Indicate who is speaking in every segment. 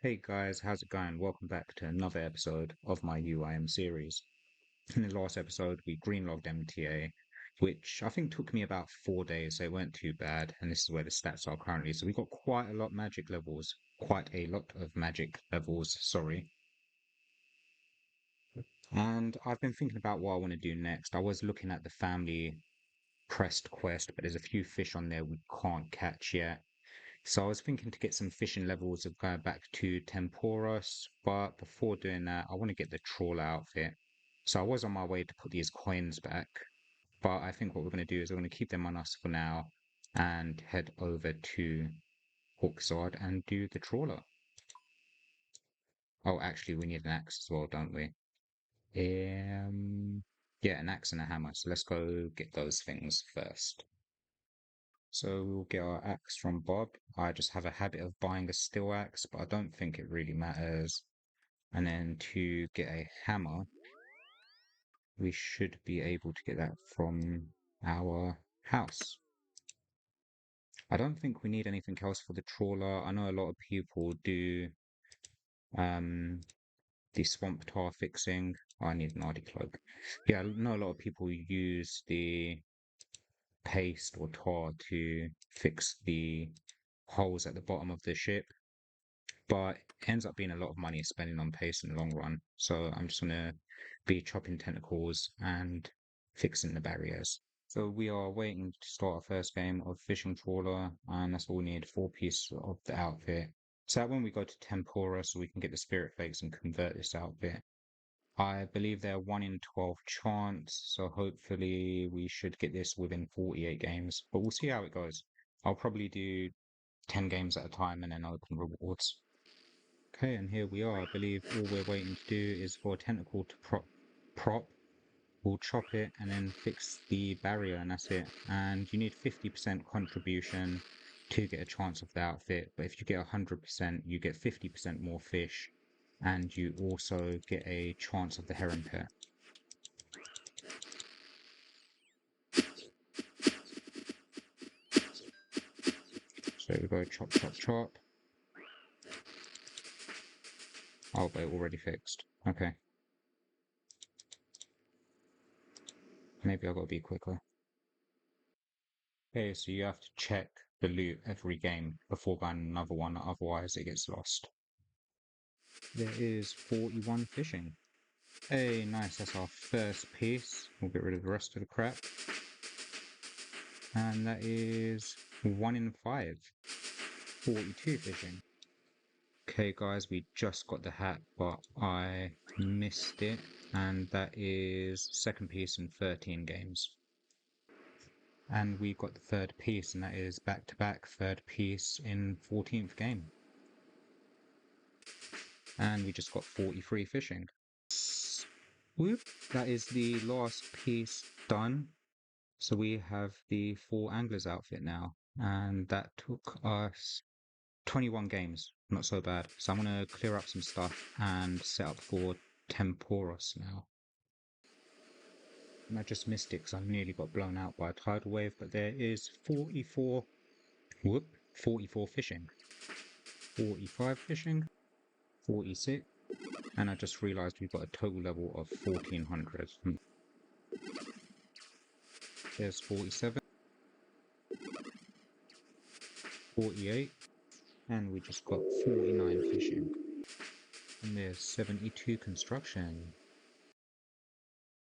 Speaker 1: Hey guys, how's it going? Welcome back to another episode of my UIM series. In the last episode, we greenlogged MTA, which I think took me about 4 days, so it weren't too bad. And this is where the stats are currently. So we got quite a lot magic levels, quite a lot of magic levels, sorry. And I've been thinking about what I want to do next. I was looking at the family crest quest, but there's a few fish on there we can't catch yet. So I was thinking to get some fishing levels of going back to Tempoross, but before doing that, I want to get the trawler outfit. So I was on my way to put these coins back, but I think what we're going to do is we're going to keep them on us for now and head over to Hawksard and do the trawler. Oh, actually, we need an axe as well, don't we? Yeah, an axe and a hammer. So let's go get those things first. So we'll get our axe from Bob. I just have a habit of buying a steel axe, but I don't think it really matters. And then to get a hammer, we should be able to get that from our house. I don't think we need anything else for the trawler. I know a lot of people do um, the swamp tar fixing. I need an RD cloak. Yeah, I know a lot of people use the paste or tar to fix the holes at the bottom of the ship, but it ends up being a lot of money spending on paste in the long run. So I'm just gonna be chopping tentacles and fixing the barriers. So we are waiting to start our first game of fishing trawler, and that's all we need, 4 pieces of the outfit. So that when we go to Tempora, so we can get the spirit flakes and convert this outfit. I believe they're 1 in 12 chance, so hopefully we should get this within 48 games, but we'll see how it goes. I'll probably do 10 games at a time and then open rewards. Okay, and here we are. I believe all we're waiting to do is for a tentacle to prop. We'll chop it and then fix the barrier, and that's it. And you need 50% contribution to get a chance of the outfit. But if you get 100%, you get 50% more fish, and you also get a chance of the heron pet. So we go chop, chop, chop. Oh, but already fixed. Okay. Maybe I've got to be quicker. Okay, so you have to check the loot every game before buying another one, otherwise it gets lost. There is 41 fishing. Hey, nice, that's our first piece. We'll get rid of the rest of the crap. And that is 1 in 5. 42 fishing. Okay guys, we just got the hat, but I missed it. And that is second piece in 13 games. And we got the third piece, and that is back-to-back third piece in 14th game. And we just got 43 fishing. Whoop, that is the last piece done. So we have the 4 anglers outfit now, and that took us 21 games. Not so bad. So I'm going to clear up some stuff and set up for Tempoross now. And I just missed it because I nearly got blown out by a tidal wave, but there is 44, 44 fishing, 45 fishing, 46, and I just realized we've got a total level of 1400. There's 47, 48, and we just got 49 fishing. And there's 72 construction.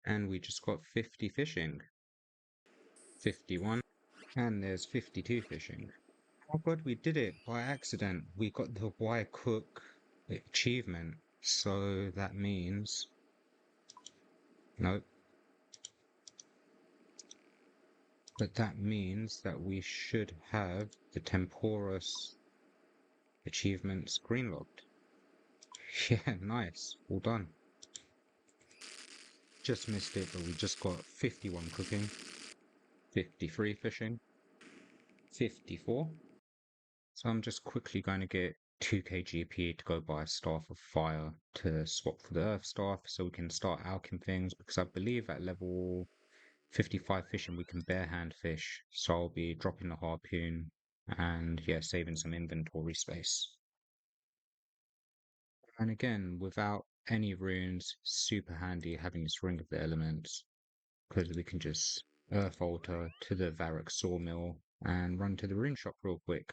Speaker 1: And we just got 50 fishing. 51. And there's 52 fishing. Oh god, we did it by accident. We got the Y Cook achievement. So that means... Nope. But that means that we should have the Tempoross achievements greenlocked. Yeah, nice. All done. Just missed it, but we just got 51 cooking, 53 fishing, 54. So I'm just quickly going to get 2k GP to go buy a Staff of Fire to swap for the Earth Staff so we can start alcheming things, because I believe at level 55 fishing we can bare hand fish. So I'll be dropping the harpoon and yeah, saving some inventory space. And again, without any runes, super handy having this Ring of the Elements, because we can just Earth Altar to the Varrock Sawmill and run to the rune shop real quick.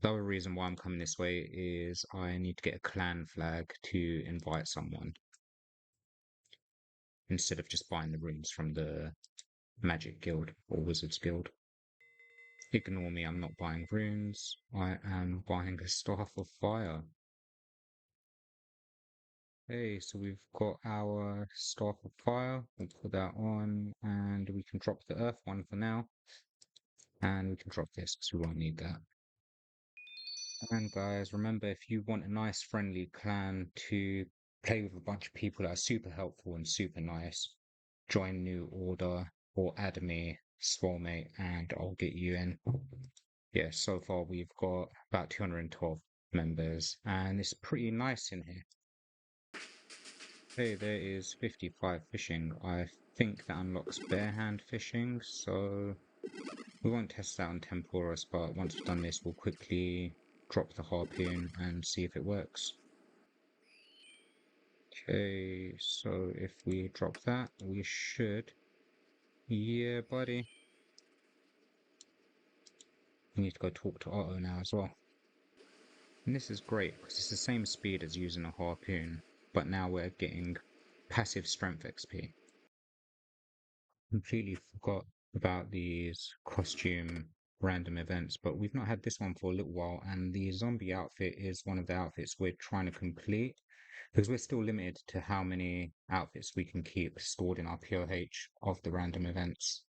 Speaker 1: The other reason why I'm coming this way is I need to get a clan flag to invite someone instead of just buying the runes from the Magic Guild or Wizards Guild. Ignore me, I'm not buying runes. I am buying a Staff of Fire. Okay, so we've got our Staff of Fire. We'll put that on and we can drop the Earth one for now. And we can drop this because we won't need that. And guys, remember if you want a nice friendly clan to play with a bunch of people that are super helpful and super nice, join New Order or add me, Soulmate, and I'll get you in. Yeah, so far we've got about 212 members and it's pretty nice in here. Hey, there is 55 fishing. I think that unlocks bare hand fishing, so we won't test that on Tempoross, but once we've done this, we'll quickly drop the harpoon and see if it works. Okay, so if we drop that, we should... Yeah, buddy. We need to go talk to Otto now as well. And this is great, because it's the same speed as using a harpoon, but now we're getting passive strength XP. Completely forgot about these costume random events, but we've not had this one for a little while, and the zombie outfit is one of the outfits we're trying to complete because we're still limited to how many outfits we can keep stored in our POH of the random events.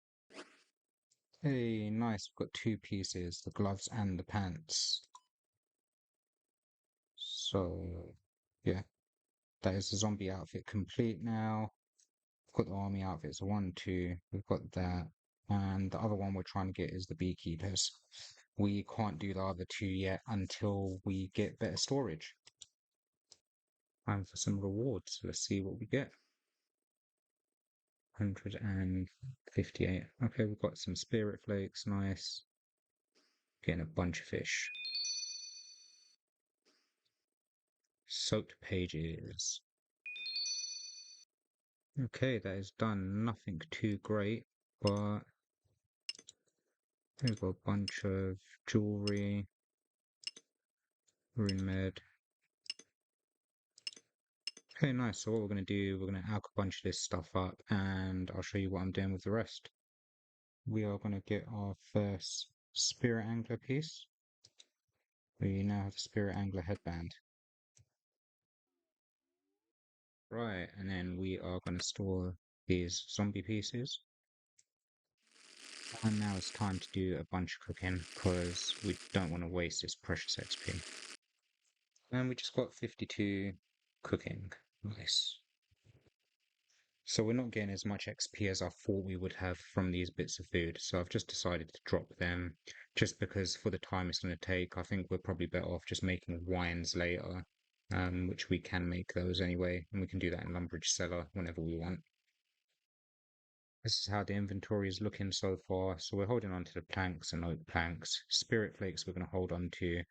Speaker 1: Hey, nice, we've got two pieces, the gloves and the pants. So, yeah, that is the zombie outfit complete now. We've got the army outfits, one, two, we've got that. And the other one we're trying to get is the beekeepers. We can't do the other two yet until we get better storage. Time for some rewards. Let's see what we get. 158. Okay, we've got some spirit flakes, nice. Getting a bunch of fish. Soaked pages. Okay, that is done. Nothing too great, but we've got a bunch of jewelry, rune med. Okay, nice. So what we're going to do, we're going to alch a bunch of this stuff up and I'll show you what I'm doing with the rest. We are going to get our first Spirit Angler piece. We now have the Spirit Angler headband. Right, and then we are going to store these zombie pieces. And now it's time to do a bunch of cooking because we don't want to waste this precious XP. And we just got 52 cooking. Nice. So we're not getting as much XP as I thought we would have from these bits of food. So I've just decided to drop them just because for the time it's going to take, I think we're probably better off just making wines later, which we can make those anyway. And we can do that in Lumbridge Cellar whenever we want. This is how the inventory is looking so far. So we're holding on to the planks and oak planks. Spirit flakes we're going to hold on to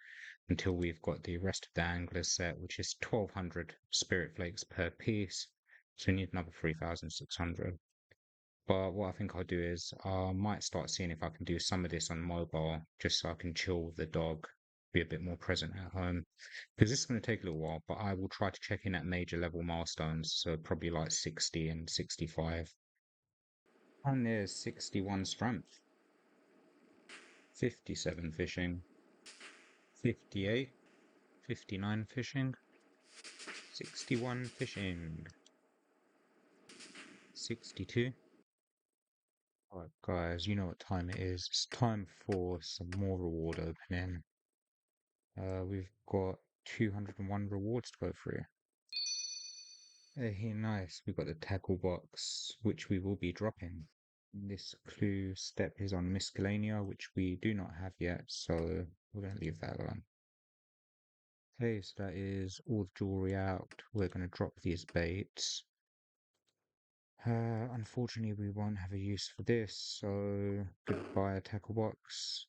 Speaker 1: until we've got the rest of the angler set, which is 1200 spirit flakes per piece. So we need another 3600. But what I think I'll do is I might start seeing if I can do some of this on mobile, just so I can chill with the dog, be a bit more present at home. Because this is going to take a little while, but I will try to check in at major level milestones, so probably like 60 and 65. And there's 61 strength, 57 fishing, 58, 59 fishing, 61 fishing, 62. Alright guys, you know what time it is. It's time for some more reward opening. We've got 201 rewards to go through. Hey, nice. We've got the tackle box, which we will be dropping. This clue step is on Miscellanea, which we do not have yet, so we're going to leave that alone. Okay, so that is all the jewelry out. We're going to drop these baits. Unfortunately, we won't have a use for this, so goodbye, tackle box.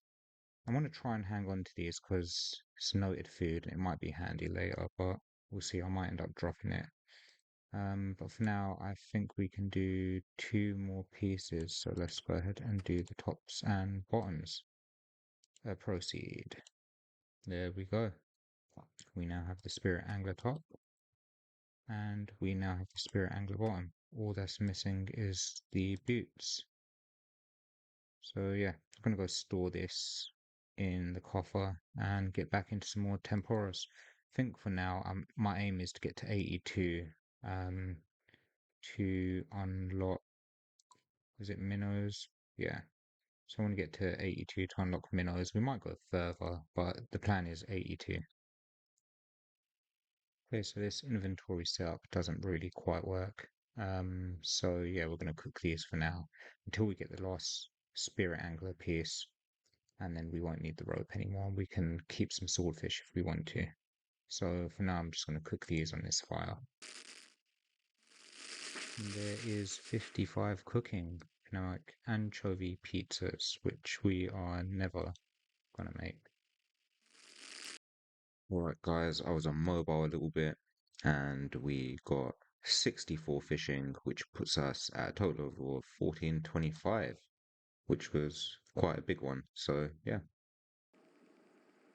Speaker 1: I want to try and hang on to these because it's noted food and it might be handy later, but We'll see, I might end up dropping it. But for now, I think we can do 2 more pieces. So let's go ahead and do the tops and bottoms. Proceed. There we go. We now have the Spirit Angler top, and we now have the Spirit Angler bottom. All that's missing is the boots. So yeah, I'm gonna go store this in the coffer and get back into some more Tempoross. I think for now, my aim is to get to 82 to unlock, is it minnows? Yeah. So I want to get to 82 to unlock minnows. We might go further, but the plan is 82. Okay, so this inventory setup doesn't really quite work. So yeah, we're going to cook these for now until we get the last spirit angler piece, and then we won't need the rope anymore. We can keep some swordfish if we want to. So for now, I'm just going to cook these on this fire. And there is 55 cooking, like anchovy pizzas, which we are never gonna make. Alright guys, I was on mobile a little bit and we got 64 fishing, which puts us at a total of 1425, which was quite a big one. So yeah.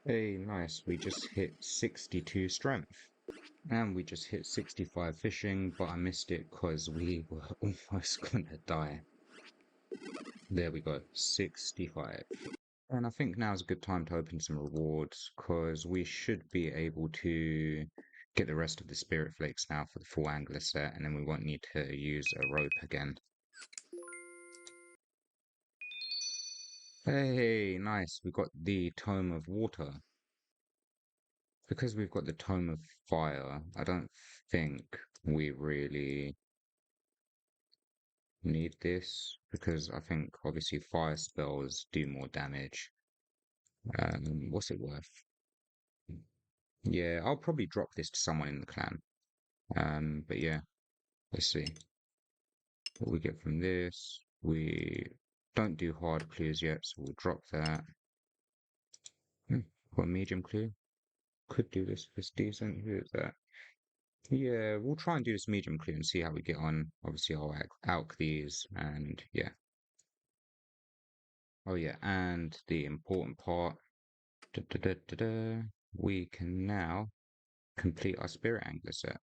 Speaker 1: Hey, nice. We just hit 62 strength. And we just hit 65 fishing, but I missed it because we were almost gonna die. There we go, 65. And I think now's a good time to open some rewards because we should be able to get the rest of the spirit flakes now for the full angler set, and then we won't need to use a rope again. Hey, nice. We got the Tome of Water. Because we've got the Tome of Fire, I don't think we really need this because I think obviously fire spells do more damage. What's it worth? Yeah, I'll probably drop this to someone in the clan. But yeah, let's see what we get from this. We don't do hard clues yet, so we'll drop that. Got a medium clue. Could do this if it's decent. Who is that? Yeah, we'll try and do this medium clue and see how we get on. Obviously, I'll alch these and yeah. Oh yeah, and the important part. Da, da, da, da, da. We can now complete our spirit angler set.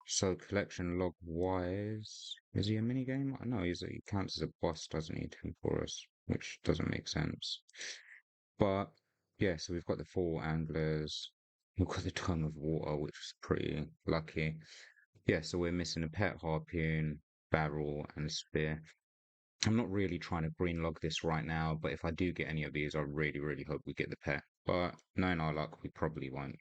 Speaker 1: So collection log wise, is he a mini game? No, he counts as a boss, doesn't he, Tempoross, which doesn't make sense. But yeah, so we've got the 4 anglers, we've got the Tongue of Water, which is pretty lucky. Yeah, so we're missing a pet harpoon, barrel, and a spear. I'm not really trying to green log this right now, but if I do get any of these, I really, really hope we get the pet. But knowing our luck, we probably won't.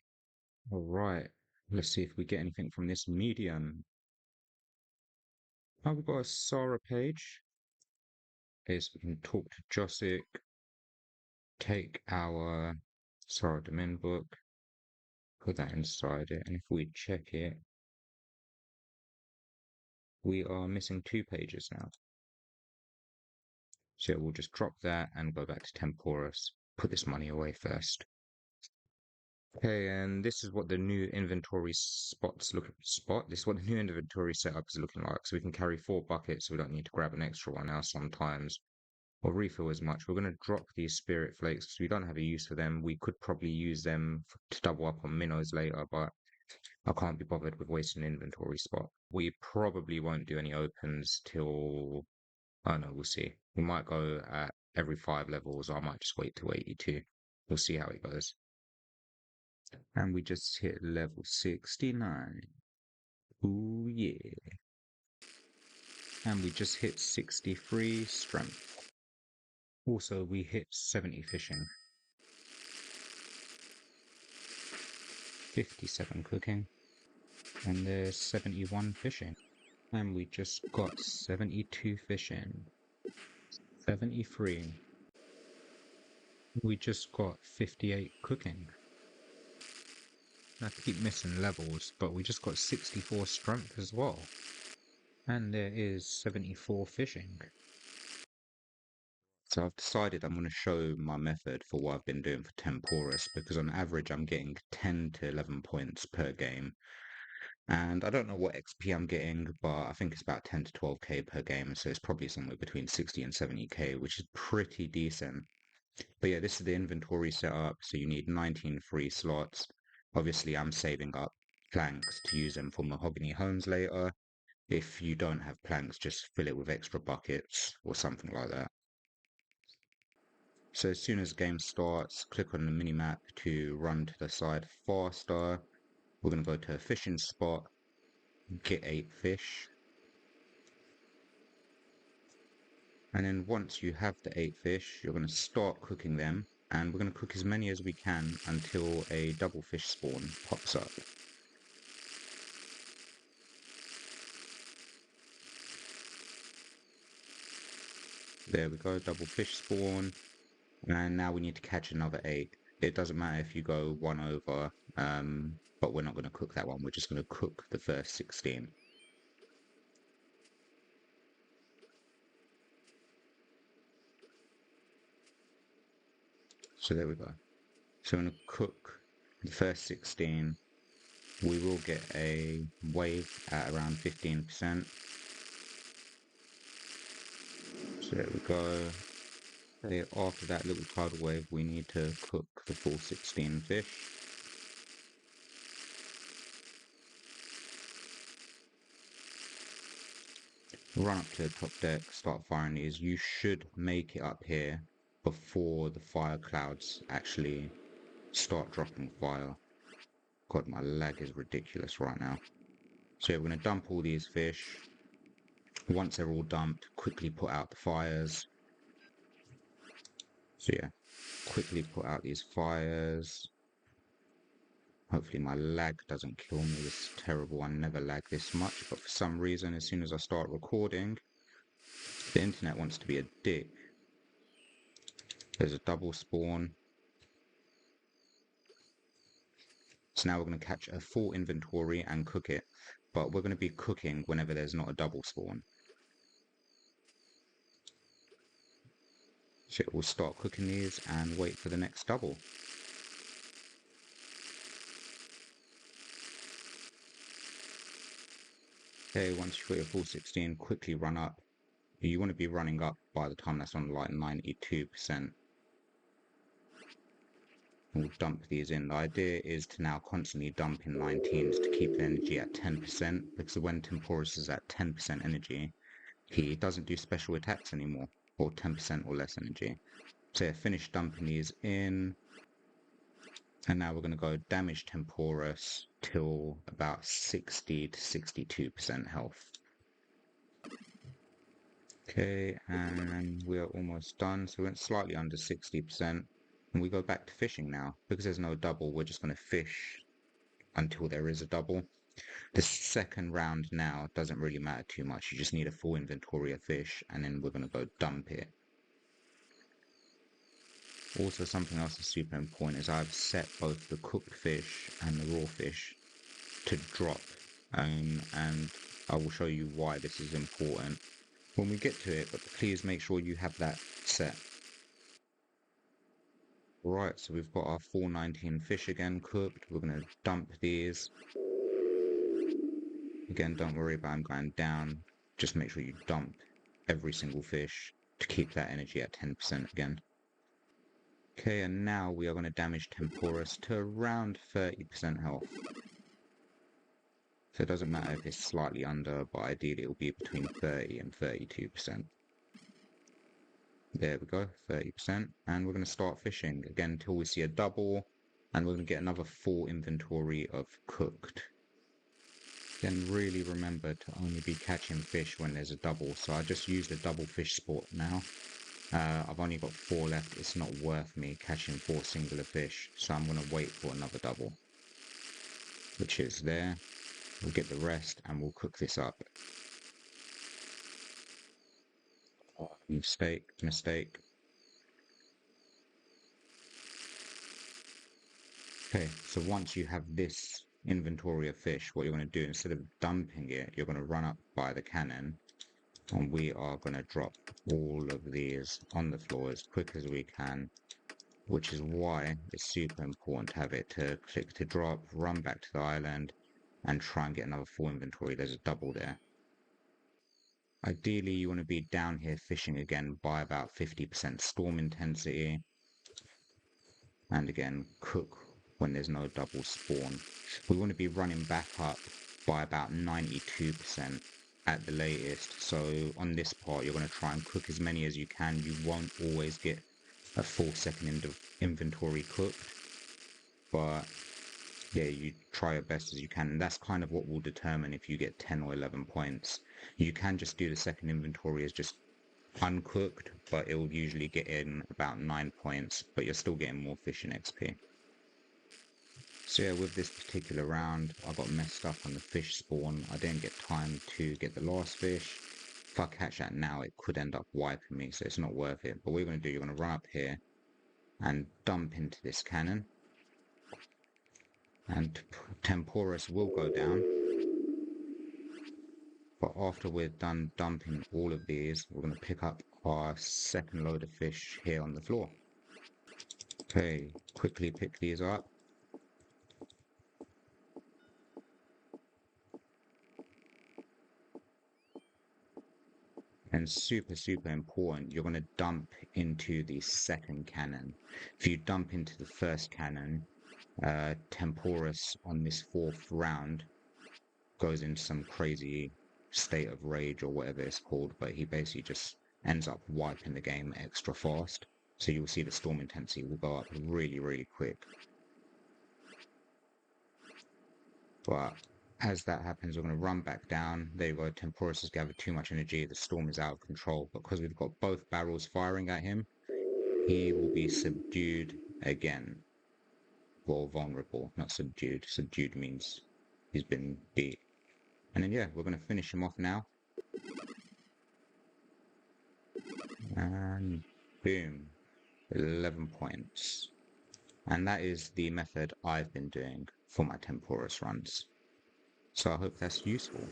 Speaker 1: All right, let's see if we get anything from this medium. Oh, we've got a Sora page. Is we can talk to Josic, take our Sora Domin book, put that inside it, and if we check it, we are missing 2 pages now. So we'll just drop that and go back to Tempoross, put this money away first. Okay, and this is what the new inventory this is what the new inventory setup is looking like. So we can carry 4 buckets, so we don't need to grab an extra one now sometimes. Or refill as much. We're going to drop these spirit flakes because we don't have a use for them. We could probably use them to double up on minnows later, but I can't be bothered with wasting an inventory spot. We probably won't do any opens till, oh no, we'll see. We might go at every 5 levels, or I might just wait till 82. We'll see how it goes. And we just hit level 69. Ooh yeah. And we just hit 63 strength. Also, we hit 70 fishing. 57 cooking, and there's 71 fishing. And we just got 72 fishing. 73. We just got 58 cooking. I keep missing levels, but we just got 64 strength as well. And there is 74 fishing. So I've decided I'm going to show my method for what I've been doing for Tempoross because on average I'm getting 10 to 11 points per game. And I don't know what XP I'm getting, but I think it's about 10 to 12k per game. So it's probably somewhere between 60 and 70k, which is pretty decent. But yeah, this is the inventory setup. So you need 19 free slots. Obviously, I'm saving up planks to use them for mahogany homes later. If you don't have planks, just fill it with extra buckets or something like that. So as soon as the game starts, click on the minimap to run to the side faster. We're going to go to a fishing spot, get 8 fish. And then once you have the 8 fish, you're going to start cooking them. And we're going to cook as many as we can until a double fish spawn pops up. There we go, double fish spawn. And now we need to catch another 8. It doesn't matter if you go 1 over, but we're not going to cook that one. We're just going to cook the first 16. So there we go. So I'm going to cook the first 16. We will get a wave at around 15%. So there we go. Okay, after that little tidal wave, we need to cook the full 16 fish. Run up to the top deck, start firing these. You should make it up here before the fire clouds actually start dropping fire. God, my lag is ridiculous right now. So yeah, we're going to dump all these fish. Once they're all dumped, quickly put out the fires. So yeah, quickly put out these fires. Hopefully my lag doesn't kill me. This is terrible. I never lag this much, but for some reason, as soon as I start recording, the internet wants to be a dick. There's a double spawn. So now we're going to catch a full inventory and cook it, but we're going to be cooking whenever there's not a double spawn. So we'll start cooking these and wait for the next double. Okay, once you've got your full 16, quickly run up. You want to be running up by the time that's on like 92%. We'll dump these in. The idea is to now constantly dump in 19s to keep the energy at 10%, because when Tempoross is at 10% energy, he doesn't do special attacks anymore, or 10% or less energy. So yeah, finish dumping these in. And now we're going to go damage Tempoross till about 60 to 62% health. Okay, and we're almost done. So we went slightly under 60%. And we go back to fishing now. Because there's no double, we're just going to fish until there is a double. The second round now doesn't really matter too much. You just need a full inventory of fish, and then we're going to go dump it. Also, something else that's super important is I've set both the cooked fish and the raw fish to drop, and I will show you why this is important when we get to it, but please make sure you have that set. Right, so we've got our 419 fish again cooked. We're going to dump these. Again, don't worry about them going down. Just make sure you dump every single fish to keep that energy at 10% again. Okay, and now we are going to damage Tempoross to around 30% health. So it doesn't matter if it's slightly under, but ideally it will be between 30 and 32%. There we go, 30%. And we're going to start fishing again until we see a double, and we're going to get another full inventory of cooked. Then really remember to only be catching fish when there's a double. So I just used a double fish spot now. I've only got 4 left. It's not worth me catching 4 singular fish, so I'm going to wait for another double, which is there. We'll get the rest and we'll cook this up. Mistake. Okay, so once you have this inventory of fish, what you're going to do, instead of dumping it, you're going to run up by the cannon And we are going to drop all of these on the floor as quick as we can, which is why it's super important to have it to click to drop, run back to the island, and try and get another full inventory. There's a double there. Ideally, you want to be down here fishing again by about 50% storm intensity. And again, cook when there's no double spawn. We want to be running back up by about 92% at the latest. So on this part, you're going to try and cook as many as you can. You won't always get a full second inventory cooked, but yeah, you try your best as you can. And that's kind of what will determine if you get 10 or 11 points. You can just do the second inventory as just uncooked, but it will usually get in about 9 points, but you're still getting more fishing XP. So yeah, with this particular round, I got messed up on the fish spawn. I didn't get time to get the last fish. If I catch that now, it could end up wiping me, so it's not worth it. But what you're going to do, you're going to run up here and dump into this cannon. And Tempoross will go down. But after we're done dumping all of these, we're going to pick up our second load of fish here on the floor. Okay, quickly pick these up. And super important, you're going to dump into the second cannon. If you dump into the first cannon, Tempoross on this fourth round goes into some crazy state of rage or whatever it's called, but he basically just ends up wiping the game extra fast. So you'll see the storm intensity will go up really quick. But as that happens, we're going to run back down. There you go. Tempoross has gathered too much energy. The storm is out of control. Because we've got both barrels firing at him, he will be subdued again. Well, vulnerable, not subdued. Subdued means he's been beat. And then, yeah, we're going to finish him off now. And boom, 11 points. And that is the method I've been doing for my Tempoross runs. So I hope that's useful.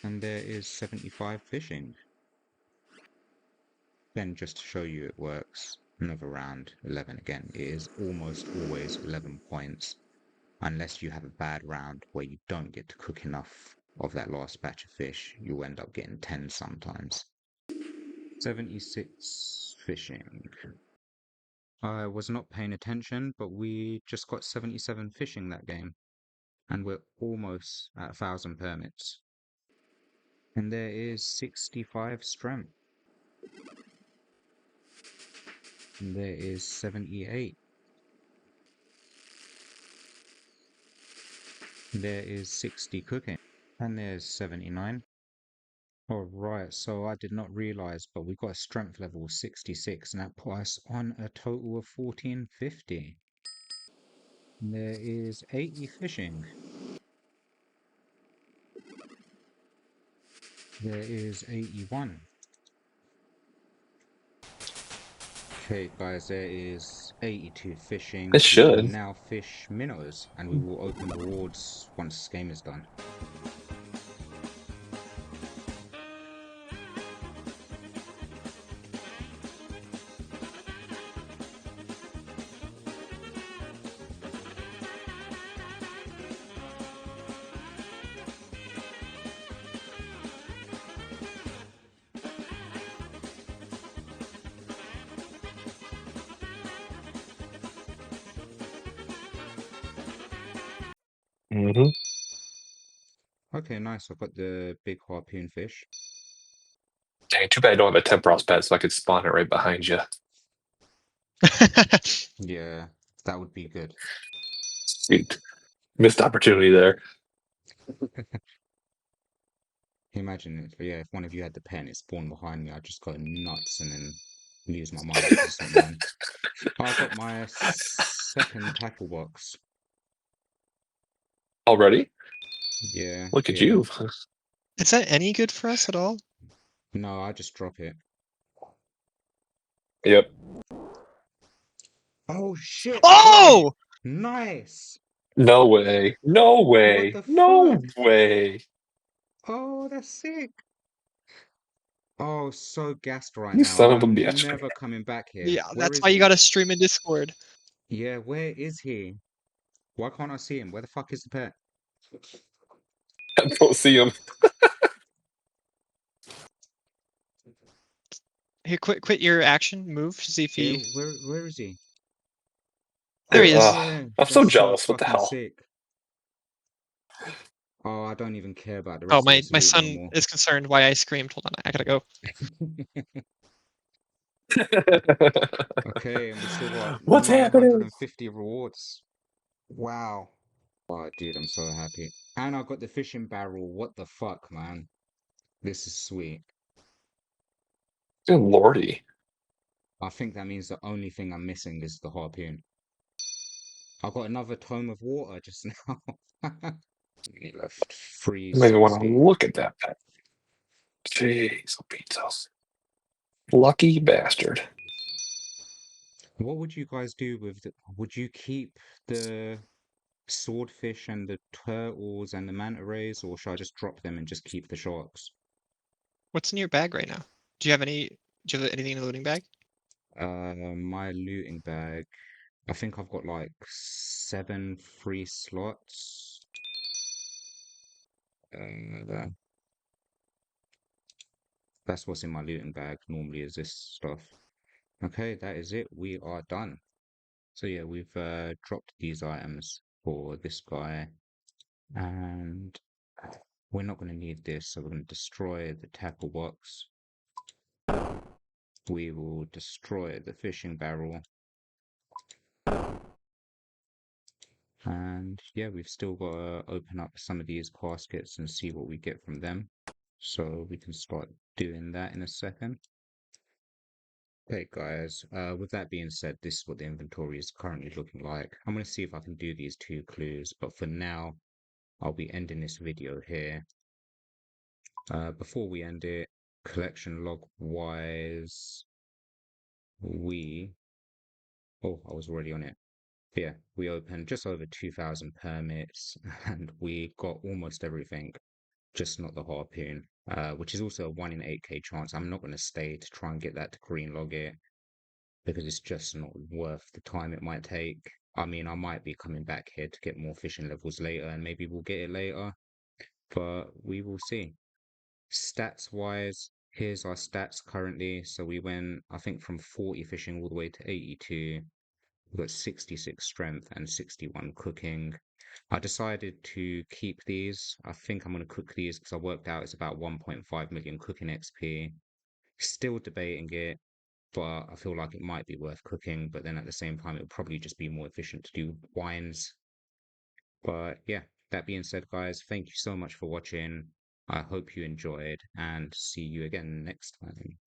Speaker 1: And there is 75 fishing. Then just to show you it works, another round, 11 again. It is almost always 11 points, unless you have a bad round where you don't get to cook enough of that last batch of fish. You'll end up getting 10 sometimes. 76 fishing. I was not paying attention, but we just got 77 fishing that game. And we're almost at 1,000 permits. And there is 65 strength. And there is 78. There is 60 cooking. And there's 79. Alright, so I did not realize, but we got a strength level 66, and that put us on a total of 1450. There is 80 fishing. There is 81. Okay, guys, there is 82 fishing.
Speaker 2: It
Speaker 1: We can
Speaker 2: should.
Speaker 1: now fish minnows, and we will open rewards once this game is done.
Speaker 2: Mm-hmm.
Speaker 1: Okay, nice. I've got the big harpoon fish.
Speaker 2: Dang, too bad I don't have a Tempoross pet, so I could spawn it right behind you.
Speaker 1: Yeah, that would be good.
Speaker 2: Sweet. Missed opportunity there.
Speaker 1: Imagine if, yeah, if one of you had the pet and it spawned behind me, I'd just go nuts and then lose my mind because it's not mine. I got my second tackle box.
Speaker 2: Already?
Speaker 1: Yeah,
Speaker 2: Look at
Speaker 1: yeah.
Speaker 2: you.
Speaker 3: Is that any good for us at all?
Speaker 1: No, I just drop it.
Speaker 2: Yep.
Speaker 1: Oh shit!
Speaker 3: Oh!
Speaker 1: Nice!
Speaker 2: No way. No way.
Speaker 1: the
Speaker 2: No
Speaker 1: fuck?
Speaker 2: way.
Speaker 1: Oh, that's sick. Oh, so gassed right
Speaker 2: You
Speaker 1: now.
Speaker 2: son of a
Speaker 1: I'm
Speaker 2: bitch.
Speaker 1: never coming back here.
Speaker 3: Yeah,
Speaker 1: Where
Speaker 3: that's
Speaker 1: is
Speaker 3: why you
Speaker 1: he?
Speaker 3: gotta stream in Discord.
Speaker 1: Yeah, where is he? Why can't I see him? Where the fuck is the pet?
Speaker 2: I don't see him.
Speaker 3: Here, quit your action, move, see if
Speaker 1: Yeah,
Speaker 3: he.
Speaker 1: where is he?
Speaker 3: There
Speaker 2: Dude,
Speaker 3: he is.
Speaker 2: I'm so
Speaker 1: That's so
Speaker 2: jealous. What the
Speaker 1: fucking
Speaker 2: hell?
Speaker 1: sick. Oh, I don't even care about the
Speaker 3: Oh,
Speaker 1: rest of
Speaker 3: my
Speaker 1: this
Speaker 3: my
Speaker 1: loot no
Speaker 3: son
Speaker 1: more.
Speaker 3: is concerned why I screamed. Hold on, I gotta go.
Speaker 1: Okay, and we still got
Speaker 2: What's happening?
Speaker 1: 950 rewards. Wow. Oh, dude, I'm so happy. And I got the fishing barrel. What the fuck, man? This is sweet.
Speaker 2: Good lordy.
Speaker 1: I think that means the only thing I'm missing is the harpoon. I got another tome of water just now. Only left
Speaker 2: You maybe want to
Speaker 1: 360.
Speaker 2: look at that pet. Jeez, oh, pizzas. Lucky bastard.
Speaker 1: What would you guys do with the, would you keep the swordfish and the turtles and the manta rays, or should I just drop them and just keep the sharks?
Speaker 3: What's in your bag right now? Do you have any? Do you have anything in the looting bag?
Speaker 1: My looting bag, I think I've got like 7 free slots. Uh, that's what's in my looting bag normally is this stuff. Okay, that is it. We are done. So yeah, we've dropped these items for this guy, and we're not going to need this, so we're going to destroy the tackle box. We will destroy the fishing barrel. And yeah, we've still got to open up some of these caskets and see what we get from them. So we can start doing that in a second. Okay, guys, with that being said, this is what the inventory is currently looking like. I'm going to see if I can do these 2 clues, but for now, I'll be ending this video here. Before we end it, collection log wise, I was already on it. Yeah, we opened just over 2,000 permits and we got almost everything, just not the harpoon, which is also a 1 in 8k chance. I'm not going to stay to try and get that to green log it because it's just not worth the time it might take. I mean, I might be coming back here to get more fishing levels later and maybe we'll get it later, but we will see. Stats wise, here's our stats currently. So we went, I think, from 40 fishing all the way to 82. We've got 66 strength and 61 cooking. I decided to keep these. I think I'm going to cook these because I worked out it's about 1.5 million cooking XP. Still debating it, but I feel like it might be worth cooking. But then at the same time, it would probably just be more efficient to do wines. But yeah, that being said, guys, thank you so much for watching. I hope you enjoyed and see you again next time.